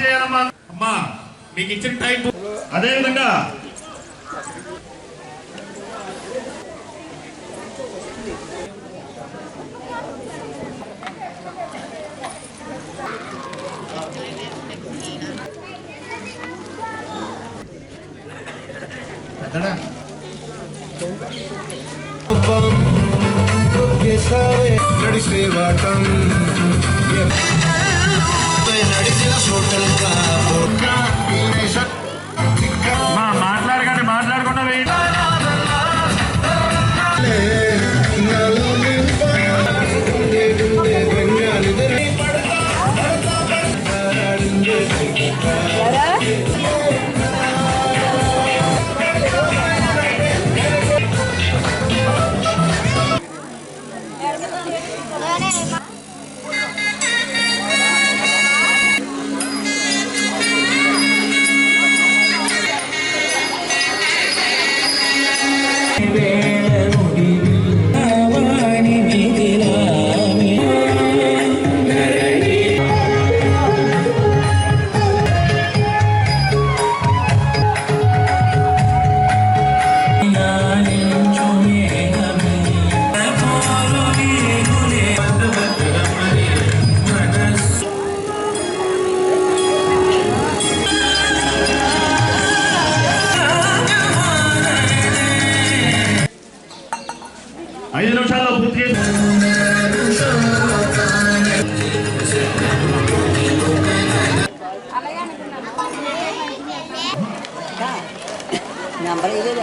చేయాలమ్మా. అమ్మా మీకు ఇచ్చిన టైం అదే విధంగా మాట్లాడకండి, మాట్లాడకుండా వేయండి. నిమిషాల్లో పూర్తి చేసి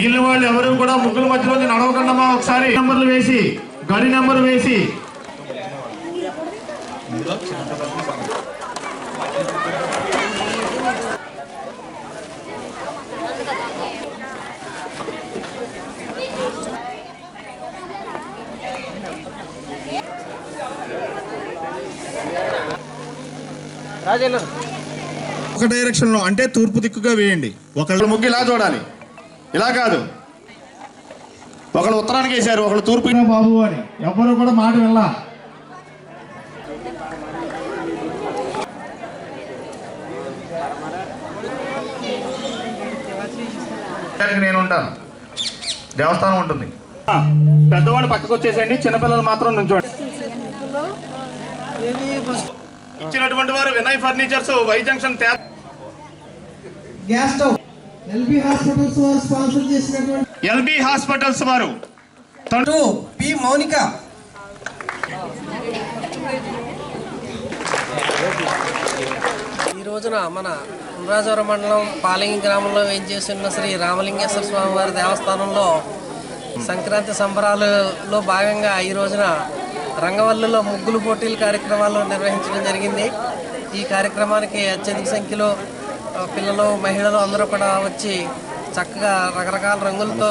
ఇల్లు వాళ్ళు ఎవరు కూడా ముగ్గుల మధ్యలో నడవకుండా ఒకసారి నెంబర్లు వేసి గడి నెంబర్ వేసి ఒక డైరెక్షన్ లో అంటే తూర్పు దిక్కుగా వేయండి. ఒకళ్ళు ముగ్గు ఇలా చూడాలి, ఇలా కాదు. ఒకళ్ళు ఉత్తరానికి వేశారు, ఒకళ్ళు తూర్పు బాబు అని ఎవరు కూడా మాట వినలా. నేను ఉంటాను, దేవస్థానం ఉంటుంది. పెద్దవాళ్ళు పక్కకు వచ్చేసేయండి, చిన్నపిల్లలు మాత్రం నుంచోండి. ఇచ్చినటువంటి వారు Vinay furnitures, Y junction, gas stove, LB hospitals వారు స్పాన్సర్ చేసినటువంటి ఎల్బీ హాస్పిటల్స్ వారు పి మౌనిక. ఈ రోజున మన ఉండ్రాజవరం మండలం పాలింగి గ్రామంలో వేయించేసిన శ్రీ రామలింగేశ్వర స్వామి వారి దేవస్థానంలో సంక్రాంతి సంబరాలలో భాగంగా ఈ రోజున రంగవల్లిలో ముగ్గులు పోటీల కార్యక్రమాలు నిర్వహించడం జరిగింది. ఈ కార్యక్రమానికి అత్యధిక సంఖ్యలో పిల్లలు, మహిళలు అందరూ కూడా వచ్చి చక్కగా రకరకాల రంగులతో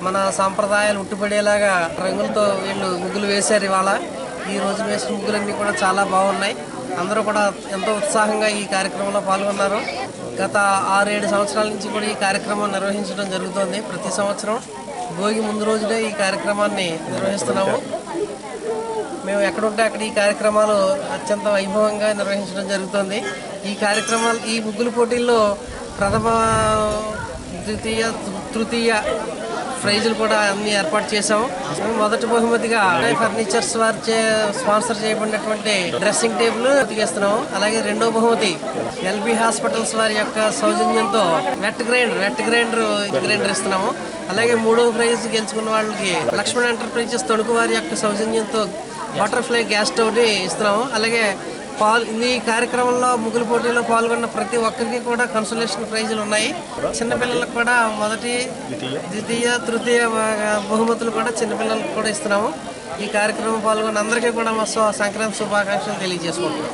మన సాంప్రదాయాలు ఉట్టిపడేలాగా రంగులతో వీళ్ళు ముగ్గులు వేశారు. ఇవాళ ఈ రోజు వేసిన ముగ్గులన్నీ కూడా చాలా బాగున్నాయి. అందరూ కూడా ఎంతో ఉత్సాహంగా ఈ కార్యక్రమంలో పాల్గొన్నారు. గత 6-7 సంవత్సరాల నుంచి కూడా ఈ కార్యక్రమం నిర్వహించడం జరుగుతుంది. ప్రతి సంవత్సరం భోగి ముందు రోజునే ఈ కార్యక్రమాన్ని నిర్వహిస్తున్నాము. మేము ఎక్కడుంటే అక్కడ ఈ కార్యక్రమాలు అత్యంత వైభవంగా నిర్వహించడం జరుగుతుంది. ఈ ముగ్గుల పోటీల్లో ప్రథమ, ద్వితీయ, తృతీయ ప్రైజులు కూడా అన్ని ఏర్పాటు చేశాము. మొదటి బహుమతిగా ఫర్నిచర్స్ వారిచే స్పాన్సర్ చేయబడినటువంటి డ్రెస్సింగ్ టేబుల్ ఉతికేస్తున్నాము. అలాగే రెండో బహుమతి ఎల్బీ హాస్పిటల్స్ వారి యొక్క సౌజన్యంతో వెట్ గ్రైండర్ ఇస్తున్నాము. అలాగే మూడో ప్రైజ్ గెలుచుకున్న వాళ్ళకి లక్ష్మణ్ ఎంటర్ప్రైజెస్ తణుకు వారి యొక్క సౌజన్యంతో బటర్ఫ్లై గ్యాస్ స్టవ్ని ఇస్తున్నాము. అలాగే ఈ కార్యక్రమంలో ముగ్గుల పోటీలో పాల్గొన్న ప్రతి ఒక్కరికి కూడా కన్సోలేషన్ ప్రైజులు ఉన్నాయి. చిన్నపిల్లలకు కూడా మొదటి, ద్వితీయ, తృతీయ బహుమతులు కూడా చిన్నపిల్లలకు కూడా ఇస్తున్నాము. ఈ కార్యక్రమం పాల్గొన్న అందరికీ కూడా మా సంక్రాంతి శుభాకాంక్షలు తెలియజేసుకుంటున్నాం.